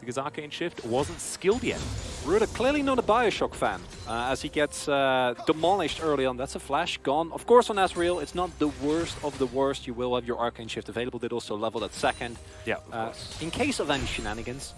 because Arcane Shift wasn't skilled yet. Ruda clearly not a Bioshock fan, as he gets demolished early on. That's a flash gone. Of course, on Ezreal, it's not the worst of the worst. You will have your Arcane Shift available. They'd also leveled at second. Yeah, in case of any shenanigans.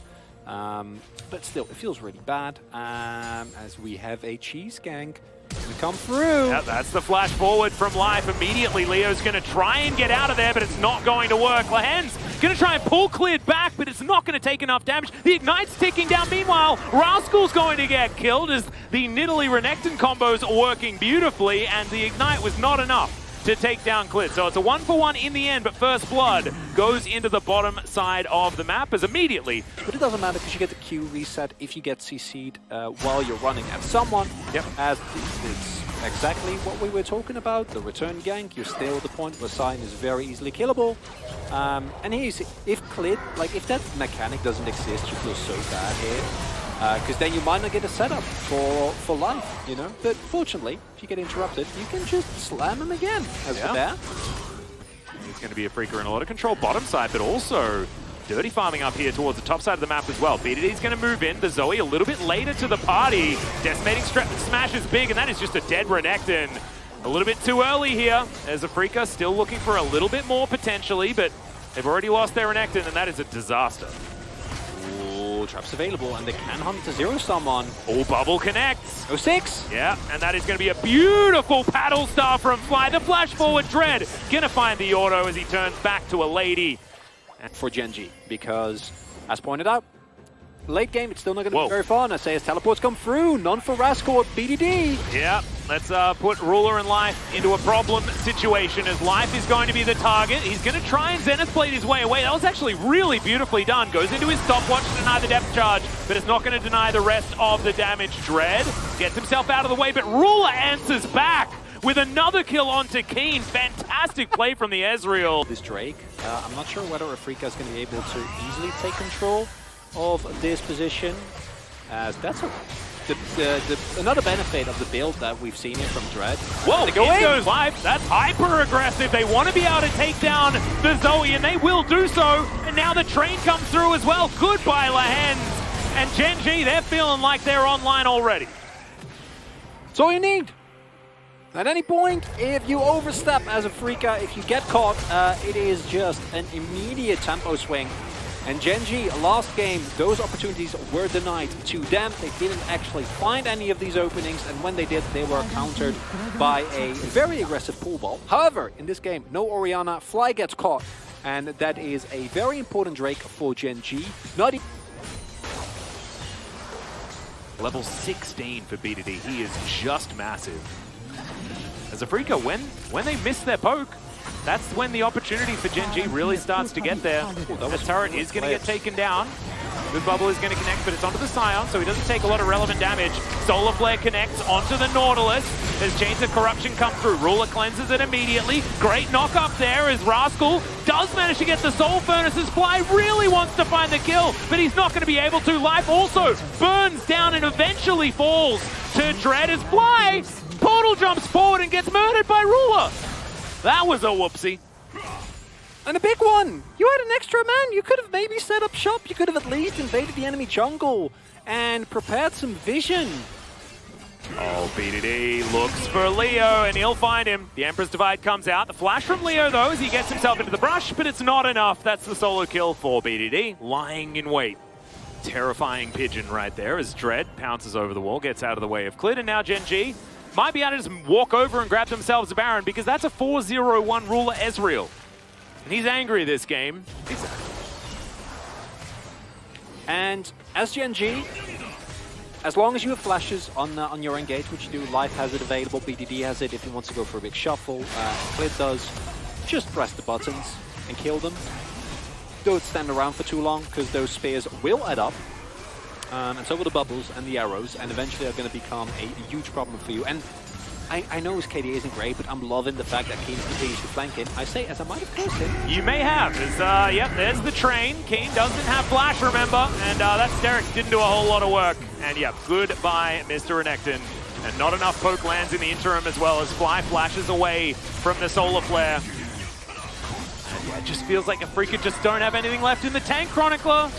But still, it feels really bad, as we have a cheese gang gonna come through. Yeah, that's the flash forward from Life. Immediately, Leo's gonna try and get out of there, but it's not going to work. Lahen's gonna try and pull cleared back, but it's not gonna take enough damage. The Ignite's ticking down. Meanwhile, Rascal's going to get killed as the Nidalee Renekton combos are working beautifully, and the Ignite was not enough to take down Clit. So it's a 1-for-1 in the end, but First Blood goes into the bottom side of the map as immediately. But it doesn't matter because you get the Q reset if you get CC'd while you're running at someone. Yep. As it's exactly what we were talking about, the return gank. You're still at the point where Sion is very easily killable. And here's, if Clit, like if that mechanic doesn't exist, you feel so bad here. Because then you might not get a setup for life, you know? But fortunately, if you get interrupted, you can just slam him again as for there. He's going to be a freaker in a lot of control bottom side, but also dirty farming up here towards the top side of the map as well. BDD's going to move in. The Zoe a little bit later to the party. Decimating smash is big, and that is just a dead Renekton. A little bit too early here. There's a freaker still looking for a little bit more potentially, but they've already lost their Renekton, and that is a disaster. Traps available, and they can hunt to zero someone. Oh, Bubble connects. 06. Yeah, and that is going to be a beautiful paddle star from Fly. The flash forward Dread gonna find the auto as he turns back to a lady. For Gen G, because as pointed out, late game it's still not going to be very fun. I say as teleports come through, none for Rascal at BDD. Yeah, let's put Ruler and Life into a problem situation as Life is going to be the target. He's going to try and Zenith Blade his way away. That was actually really beautifully done. Goes into his stopwatch to deny the depth charge, but it's not going to deny the rest of the damage. Dread gets himself out of the way, but Ruler answers back with another kill onto Keen. Fantastic play from the Ezreal. This Drake, I'm not sure whether Afrika is going to be able to easily take control of this position, as that's another benefit of the build that we've seen here from Dread. Whoa, it goes live. That's hyper aggressive. They want to be able to take down the Zoe, and they will do so. And now the train comes through as well. Goodbye, Lahen's. And Gen G, they're feeling like they're online already. That's all you need. At any point, if you overstep as a Afrika, if you get caught, it is just an immediate tempo swing. And Gen G, last game, those opportunities were denied to them. They didn't actually find any of these openings, and when they did, they were countered by a very aggressive pool ball. However, in this game, no Orianna, Fly gets caught, and that is a very important Drake for Gen G. Level 16 for BDD, he is just massive. As Afrika, when they miss their poke, that's when the opportunity for Gen G really starts to get there. The turret is going to get taken down. Good Bubble is going to connect, but it's onto the Scion, so he doesn't take a lot of relevant damage. Solar Flare connects onto the Nautilus as Chains of Corruption come through. Ruler cleanses it immediately. Great knock up there as Rascal does manage to get the Soul Furnaces. Fly really wants to find the kill, but he's not going to be able to. Life also burns down and eventually falls to Dread as Fly portal jumps forward and gets murdered by Ruler. That was a whoopsie. And a big one! You had an extra man! You could have maybe set up shop, you could have at least invaded the enemy jungle and prepared some vision. Oh, BDD looks for Leo and he'll find him. The Emperor's Divide comes out. The flash from Leo though as he gets himself into the brush, but it's not enough. That's the solo kill for BDD, lying in wait. Terrifying pigeon right there as Dread pounces over the wall, gets out of the way of Clit, and now Gen G might be able to just walk over and grab themselves a Baron because that's a 4-0-1 Ruler Ezreal. And he's angry this game. And as Gen G, as long as you have flashes on your engage, which you do, Life has it available, BDD has it if he wants to go for a big shuffle. Clit does, just press the buttons and kill them. Don't stand around for too long because those spears will add up. And so will the bubbles and the arrows, and eventually are going to become a huge problem for you. And I know his KD isn't great, but I'm loving the fact that Keen continues to flank him. I say, as I might have cursed him. You may have. Yep, there's the train. Keen doesn't have flash, remember, and that's Derek. Didn't do a whole lot of work. And yeah, goodbye, Mr. Renekton. And not enough poke lands in the interim as well as Fly flashes away from the Solar Flare. And yeah, it just feels like Afrika just don't have anything left in the tank, Chronicler.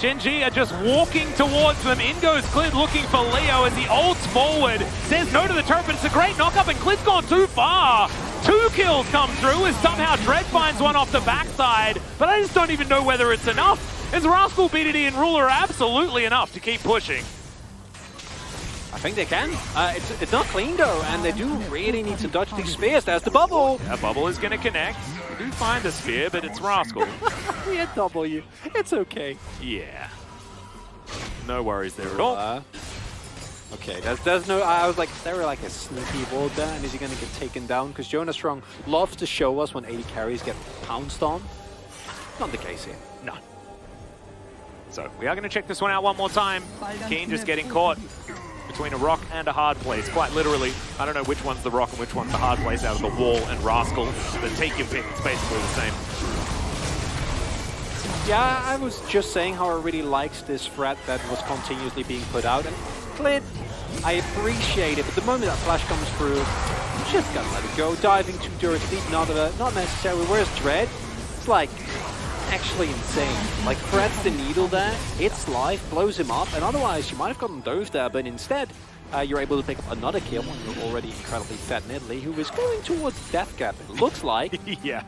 Gen G are just walking towards them. In goes Clid looking for Leo as he ults forward. Says no to the turret, but it's a great knock-up, and Clid's gone too far. 2 kills come through as somehow Dread finds one off the backside, but I just don't even know whether it's enough. As Rascal, BDD, and Ruler are absolutely enough to keep pushing. I think they can. It's not clean though, and they do really need to dodge these spears. There's the bubble. Yeah, bubble is going to connect. We do find the spear, but it's Rascal. We had W. It's okay. Yeah. No worries there at all. Okay, there's no. I was like, there were like a sneaky ward there, and is he going to get taken down? Because Jonas Strong loves to show us when 80 carries get pounced on. Not the case here. No. So we are going to check this one out one more time. Keen just getting caught between a rock and a hard place, quite literally. I don't know which one's the rock and which one's the hard place out of the wall and Rascal, but take your pick, it's basically the same. Yeah, I was just saying how I really liked this threat that was continuously being put out, and Clid, I appreciate it, but the moment that flash comes through, you just gotta let it go. Diving 2 turrets deep, not necessarily. Where's Dread? It's like actually insane. Like, threads the needle there, hits life, blows him up, and otherwise you might have gotten dove there, but instead you're able to pick up another kill on your already incredibly fat Nidalee, who is going towards death cap, it looks like. Yeah.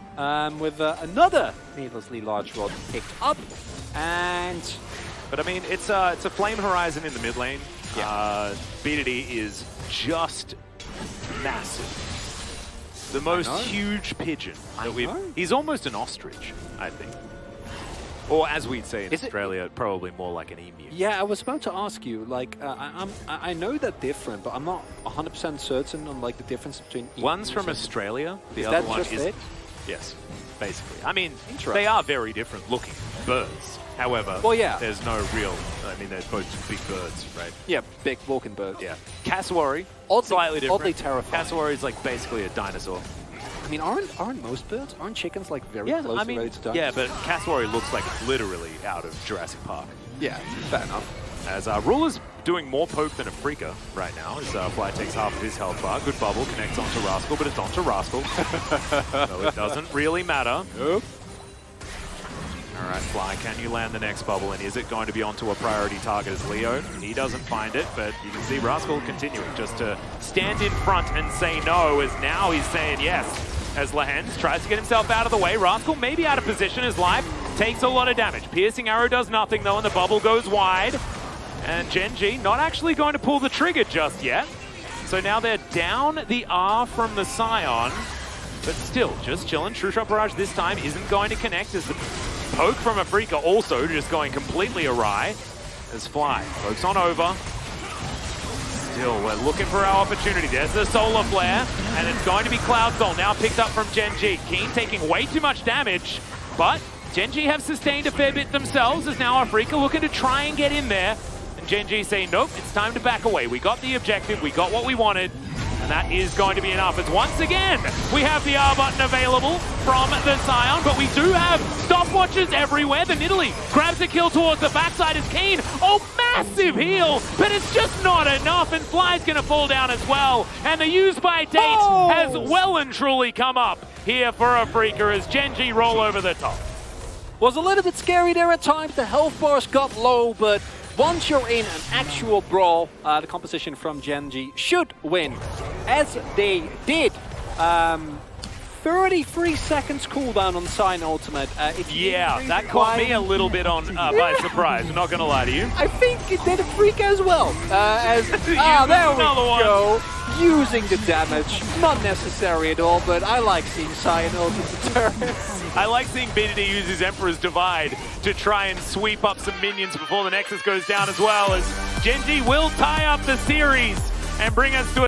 With another needlessly large rod picked up, and... But I mean, it's a Flame Horizon in the mid lane. Yeah. BDD is just massive. The most huge pigeon that we've... He's almost an ostrich, I think. Or as we'd say in Australia, probably more like an emu. Yeah, I was about to ask you, like, I know they're different, but I'm not 100% certain on, like, the difference between One's from Australia, the other one is... Yes, basically. I mean, they are very different looking birds. However, there's no real... I mean, they're both big birds, right? Yeah, big walking birds. Yeah. Cassowary, slightly different. Oddly terrifying. Cassowary is like basically a dinosaur. I mean, aren't most birds? Aren't chickens like very close related to dinosaurs? Yeah, but Cassowary looks like it's literally out of Jurassic Park. Yeah, fair enough. As Ruler's doing more poke than a Freaka right now, as Fly takes half of his health bar. Good bubble, connects onto Rascal, but it's onto Rascal. So it doesn't really matter. Nope. All right, Fly, can you land the next bubble? And is it going to be onto a priority target as Leo? He doesn't find it, but you can see Rascal continuing just to stand in front and say no, as now he's saying yes. As Lehens tries to get himself out of the way. Rascal may be out of position as life takes a lot of damage. Piercing Arrow does nothing though, and the bubble goes wide. And Gen G not actually going to pull the trigger just yet. So now they're down the R from the Scion, but still just chilling. True Shot Barrage this time isn't going to connect as the poke from a Freaka also just going completely awry. As Fly pokes on over. Still, we're looking for our opportunity. There's the Solar Flare, and it's going to be Cloud Soul, now picked up from Gen G. Keen taking way too much damage, but Gen G have sustained a fair bit themselves, as now Freaka looking to try and get in there. And Gen G saying, nope, it's time to back away. We got the objective, we got what we wanted, and that is going to be enough. As once again, we have the R button available from the Scion, but we do have stopwatches everywhere. The Nidalee grabs a kill towards the backside as Keen. Oh, massive heal, but it's just not enough, and Fly's going to fall down as well. And the use by date has well and truly come up here for a Freaka as Gen G roll over the top. Was a little bit scary there at times. The health bars got low, but once you're in an actual brawl, the composition from Gen G should win, as they did. 33 seconds cooldown on Sign Ultimate. Yeah, that caught me a little bit on by surprise, I'm not going to lie to you. I think it did a Freak as well. There we go. Using the damage, not necessary at all, but I like seeing Sign Ultimate turrets. I like seeing BDD use his Emperor's Divide to try and sweep up some minions before the Nexus goes down as well, as Gen G will tie up the series and bring us to